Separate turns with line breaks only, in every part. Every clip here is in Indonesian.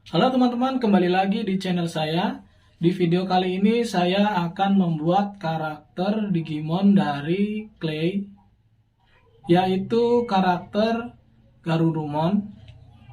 Halo teman-teman, kembali lagi di channel saya. Di video kali ini saya akan membuat karakter Digimon dari clay, yaitu karakter Garurumon.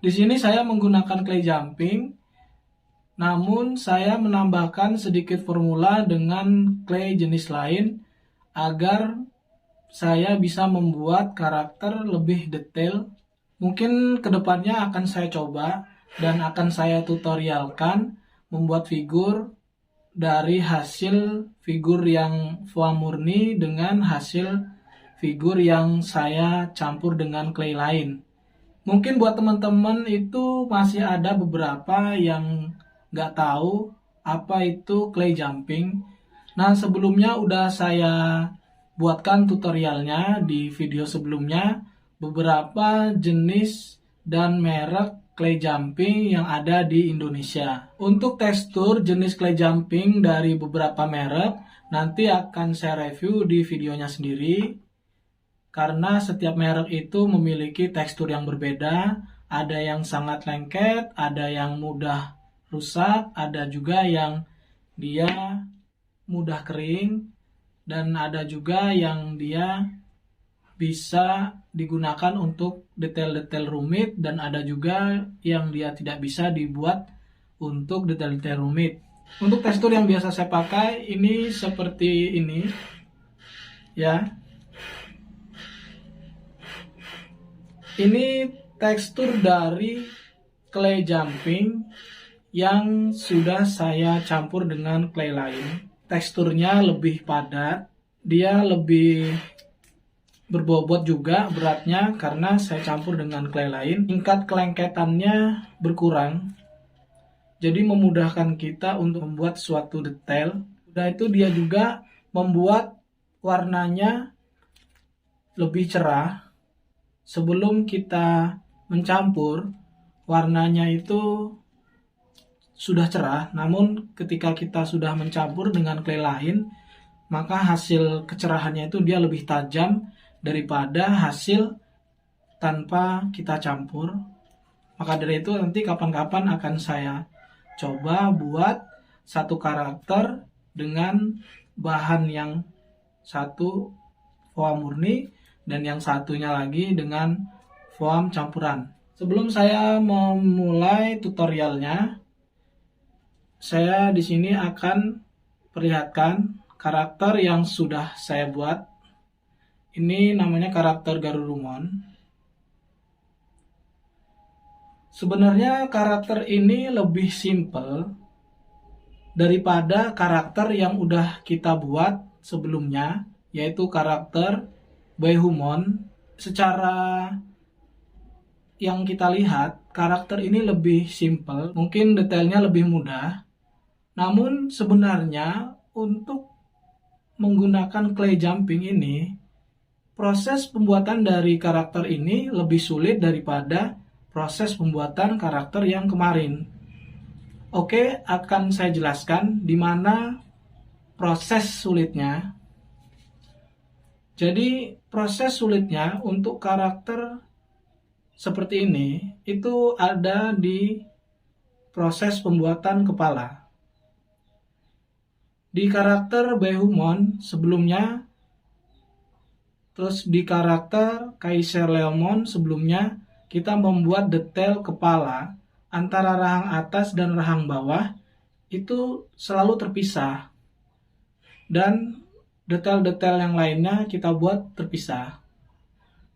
Di sini saya menggunakan clay jumping, namun saya menambahkan sedikit formula dengan clay jenis lain agar saya bisa membuat karakter lebih detail. Mungkin kedepannya akan saya coba dan akan saya tutorialkan membuat figur dari hasil figur yang foam murni dengan hasil figur yang saya campur dengan clay lain. Mungkin buat teman-teman itu masih ada beberapa yang nggak tahu apa itu clay jumping. Nah, sebelumnya udah saya buatkan tutorialnya di video sebelumnya, beberapa jenis dan merek clay jumping yang ada di Indonesia. Untuk tekstur jenis clay jumping dari beberapa merek, nanti akan saya review di videonya sendiri. Karena setiap merek itu memiliki tekstur yang berbeda, ada yang sangat lengket, ada yang mudah rusak, ada juga yang dia mudah kering, dan ada juga yang dia bisa digunakan untuk detail-detail rumit, dan ada juga yang dia tidak bisa dibuat untuk detail-detail rumit. Untuk tekstur yang biasa saya pakai ini seperti ini ya. Ini tekstur dari clay jumping yang sudah saya campur dengan clay lain. Teksturnya lebih padat, dia lebih berbobot juga beratnya karena saya campur dengan clay lain. Tingkat kelengketannya berkurang, jadi memudahkan kita untuk membuat suatu detail. Udah itu dia juga membuat warnanya lebih cerah. Sebelum kita mencampur, warnanya itu sudah cerah, namun ketika kita sudah mencampur dengan clay lain, maka hasil kecerahannya itu dia lebih tajam daripada hasil tanpa kita campur. Maka dari itu nanti kapan-kapan akan saya coba buat satu karakter dengan bahan yang satu foam murni dan yang satunya lagi dengan foam campuran. Sebelum saya memulai tutorialnya, saya di sini akan perlihatkan karakter yang sudah saya buat. Ini namanya karakter Garurumon. Sebenarnya karakter ini lebih simple daripada karakter yang udah kita buat sebelumnya, yaitu karakter Baihumon. Secara yang kita lihat, karakter ini lebih simple, mungkin detailnya lebih mudah. Namun sebenarnya untuk menggunakan clay jumping ini, proses pembuatan dari karakter ini lebih sulit daripada proses pembuatan karakter yang kemarin. Oke, akan saya jelaskan di mana proses sulitnya. Jadi proses sulitnya untuk karakter seperti ini itu ada di proses pembuatan kepala. Di karakter Baihumon sebelumnya, terus di karakter Kaiser Leomon sebelumnya, kita membuat detail kepala antara rahang atas dan rahang bawah itu selalu terpisah. Dan detail-detail yang lainnya kita buat terpisah.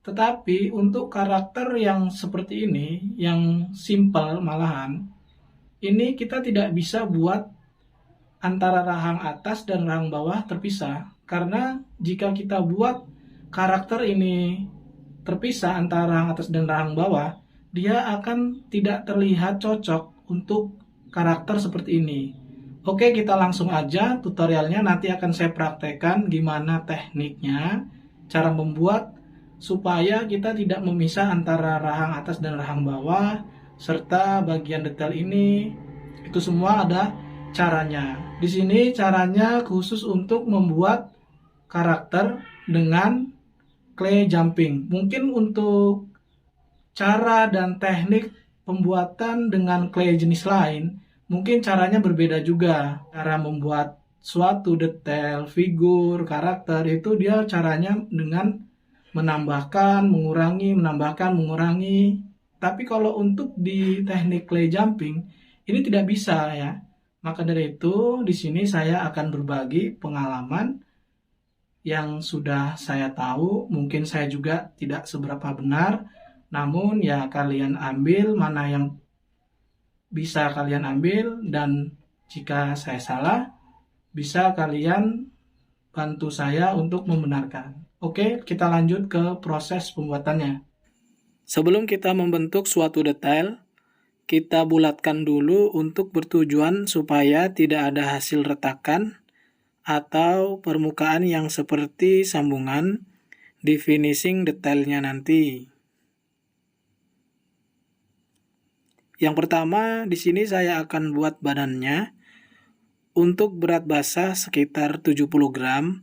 Tetapi untuk karakter yang seperti ini, yang simple malahan, ini kita tidak bisa buat antara rahang atas dan rahang bawah terpisah. Karena jika kita buat karakter ini terpisah antara rahang atas dan rahang bawah, dia akan tidak terlihat cocok untuk karakter seperti ini. Oke, kita langsung aja tutorialnya. Nanti akan saya praktekkan gimana tekniknya, cara membuat supaya kita tidak memisah antara rahang atas dan rahang bawah, serta bagian detail ini. Itu semua ada caranya. Di sini caranya khusus untuk membuat karakter dengan clay jumping. Mungkin untuk cara dan teknik pembuatan dengan clay jenis lain, mungkin caranya berbeda juga. Cara membuat suatu detail, figur, karakter itu dia caranya dengan menambahkan, mengurangi, menambahkan, mengurangi. Tapi kalau untuk di teknik clay jumping, ini tidak bisa ya. Maka dari itu, di sini saya akan berbagi pengalaman yang sudah saya tahu, mungkin saya juga tidak seberapa benar, namun ya kalian ambil mana yang bisa kalian ambil, dan jika saya salah, bisa kalian bantu saya untuk membenarkan. Oke, kita lanjut ke proses pembuatannya. Sebelum kita membentuk suatu detail, kita bulatkan dulu untuk bertujuan supaya tidak ada hasil retakan atau permukaan yang seperti sambungan di finishing detailnya nanti. Yang pertama, di sini saya akan buat badannya. Untuk berat basah sekitar 70 gram.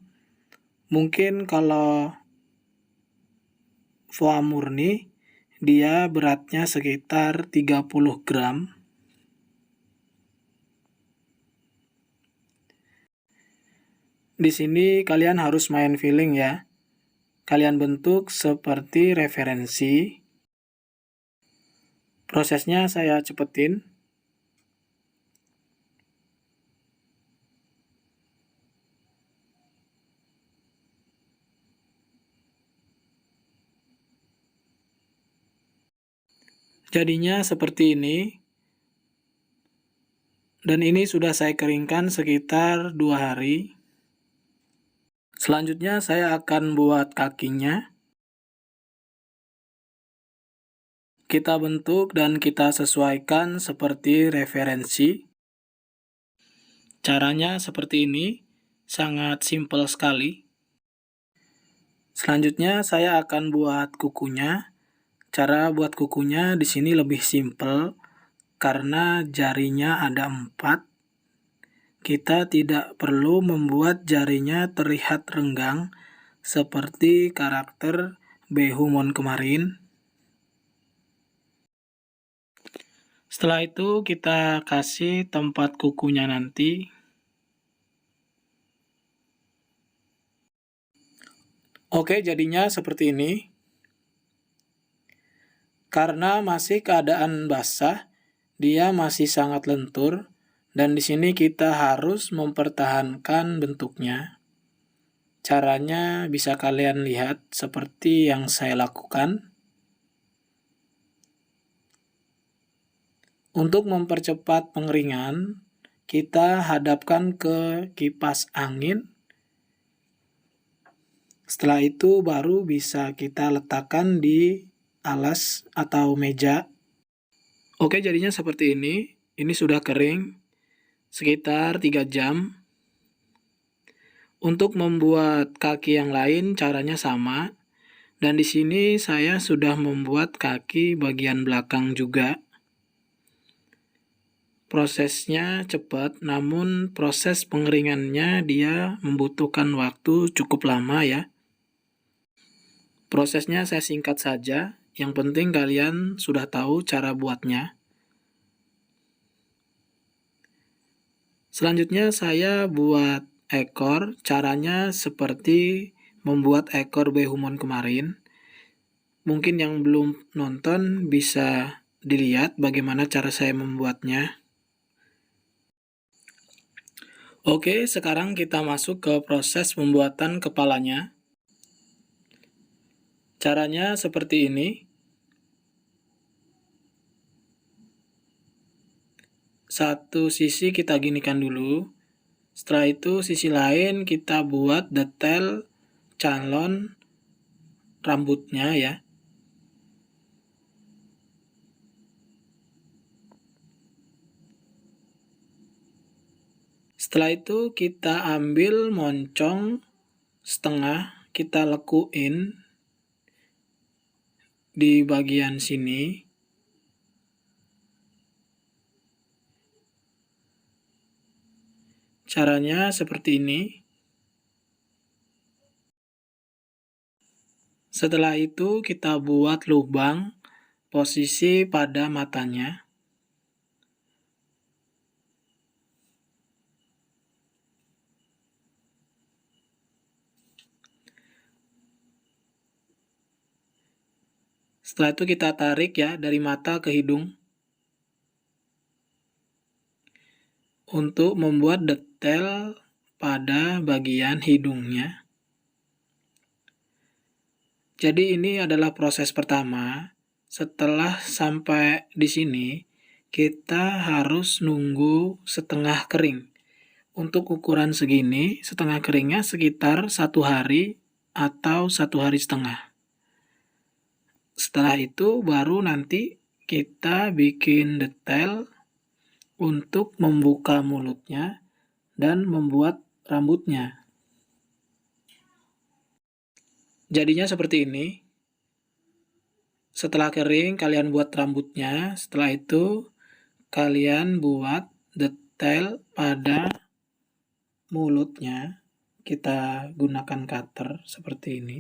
Mungkin kalau foam murni, dia beratnya sekitar 30 gram. Di sini kalian harus main feeling ya. Kalian bentuk seperti referensi. Prosesnya saya cepetin. Jadinya seperti ini. Dan ini sudah saya keringkan sekitar 2 hari. Selanjutnya saya akan buat kakinya. Kita bentuk dan kita sesuaikan seperti referensi. Caranya seperti ini, sangat simpel sekali. Selanjutnya saya akan buat kukunya. Cara buat kukunya di sini lebih simpel karena jarinya ada 4. Kita tidak perlu membuat jarinya terlihat renggang seperti karakter Behumon kemarin. Setelah itu kita kasih tempat kukunya nanti. Oke, jadinya seperti ini. Karena masih keadaan basah, dia masih sangat lentur. Dan di sini kita harus mempertahankan bentuknya. Caranya bisa kalian lihat seperti yang saya lakukan. Untuk mempercepat pengeringan, kita hadapkan ke kipas angin. Setelah itu baru bisa kita letakkan di alas atau meja. Oke, jadinya seperti ini. Ini sudah kering. Sekitar 3 jam. Untuk membuat kaki yang lain caranya sama. Dan di sini saya sudah membuat kaki bagian belakang juga. Prosesnya cepat, namun proses pengeringannya dia membutuhkan waktu cukup lama ya. Prosesnya saya singkat saja. Yang penting kalian sudah tahu cara buatnya. Selanjutnya saya buat ekor, caranya seperti membuat ekor Behumon kemarin. Mungkin yang belum nonton bisa dilihat bagaimana cara saya membuatnya. Oke, sekarang kita masuk ke proses pembuatan kepalanya. Caranya seperti ini. Satu sisi kita ginikan dulu. Setelah itu sisi lain kita buat detail calon rambutnya ya. Setelah itu kita ambil moncong setengah, kita lekuin di bagian sini. Caranya seperti ini. Setelah itu kita buat lubang posisi pada matanya. Setelah itu kita tarik ya dari mata ke hidung untuk membuat detail pada bagian hidungnya. Jadi ini adalah proses pertama. Setelah sampai di sini, kita harus nunggu setengah kering. Untuk ukuran segini, setengah keringnya sekitar 1 hari atau 1 hari setengah. Setelah itu baru nanti kita bikin detail untuk membuka mulutnya dan membuat rambutnya. Jadinya seperti ini. Setelah kering, kalian buat rambutnya. Setelah itu, kalian buat detail pada mulutnya. Kita gunakan cutter seperti ini.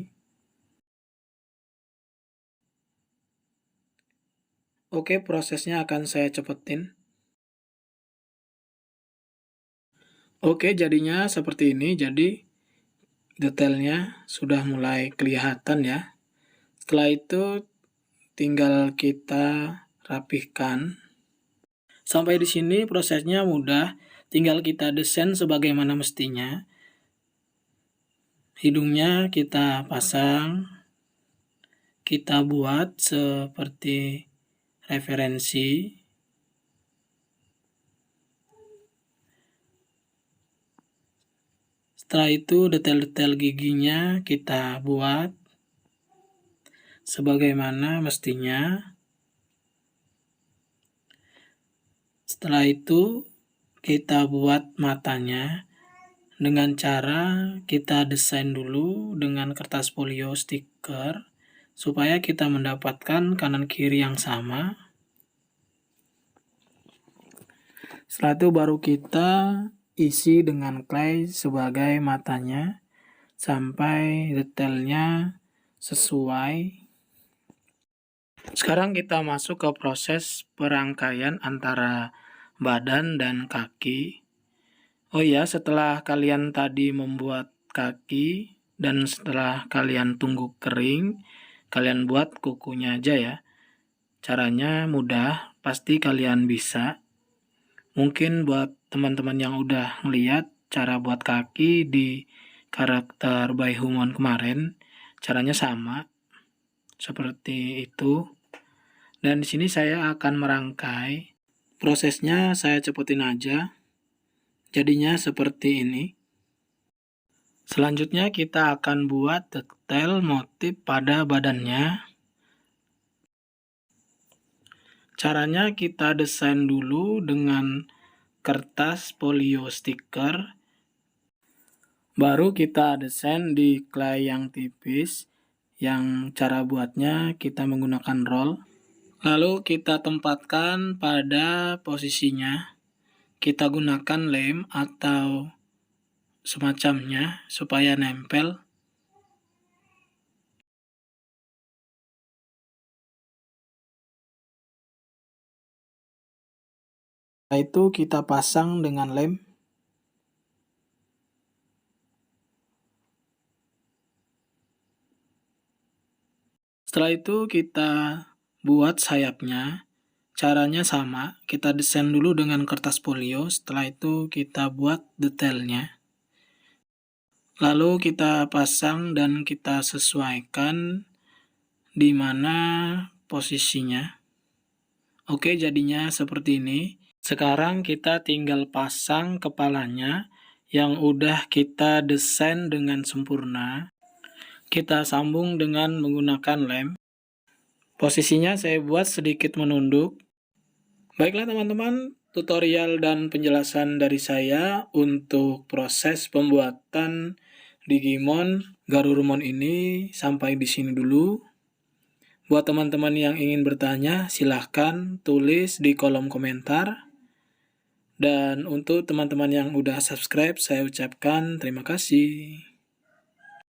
Oke, prosesnya akan saya cepetin. Oke, jadinya seperti ini. Jadi, detailnya sudah mulai kelihatan ya. Setelah itu, tinggal kita rapihkan. Sampai di sini prosesnya mudah, tinggal kita desain sebagaimana mestinya. Hidungnya kita pasang, kita buat seperti referensi. Setelah itu detail-detail giginya kita buat sebagaimana mestinya. Setelah itu kita buat matanya dengan cara kita desain dulu dengan kertas folio stiker supaya kita mendapatkan kanan kiri yang sama. Setelah itu baru kita isi dengan clay sebagai matanya sampai detailnya sesuai. Sekarang kita masuk ke proses perangkaian antara badan dan kaki. Oh iya, setelah kalian tadi membuat kaki dan setelah kalian tunggu kering, kalian buat kukunya aja ya. Caranya mudah, pasti kalian bisa. Mungkin buat teman-teman yang udah ngeliat cara buat kaki di karakter Baihumon kemarin, caranya sama seperti itu. Dan di sini saya akan merangkai. Prosesnya saya cepetin aja. Jadinya seperti ini. Selanjutnya kita akan buat detail motif pada badannya. Caranya kita desain dulu dengan kertas folio stiker. Baru kita desain di clay yang tipis. Yang cara buatnya kita menggunakan roll. Lalu kita tempatkan pada posisinya. Kita gunakan lem atau semacamnya supaya nempel. Setelah itu kita pasang dengan lem. Setelah itu kita buat sayapnya. Caranya sama, kita desain dulu dengan kertas folio, setelah itu kita buat detailnya. Lalu kita pasang dan kita sesuaikan di mana posisinya. Oke, jadinya seperti ini. Sekarang kita tinggal pasang kepalanya yang udah kita desain dengan sempurna. Kita sambung dengan menggunakan lem. Posisinya saya buat sedikit menunduk. Baiklah teman-teman, tutorial dan penjelasan dari saya untuk proses pembuatan Digimon Garurumon ini sampai di sini dulu. Buat teman-teman yang ingin bertanya, silahkan tulis di kolom komentar. Dan untuk teman-teman yang udah subscribe, saya ucapkan terima kasih.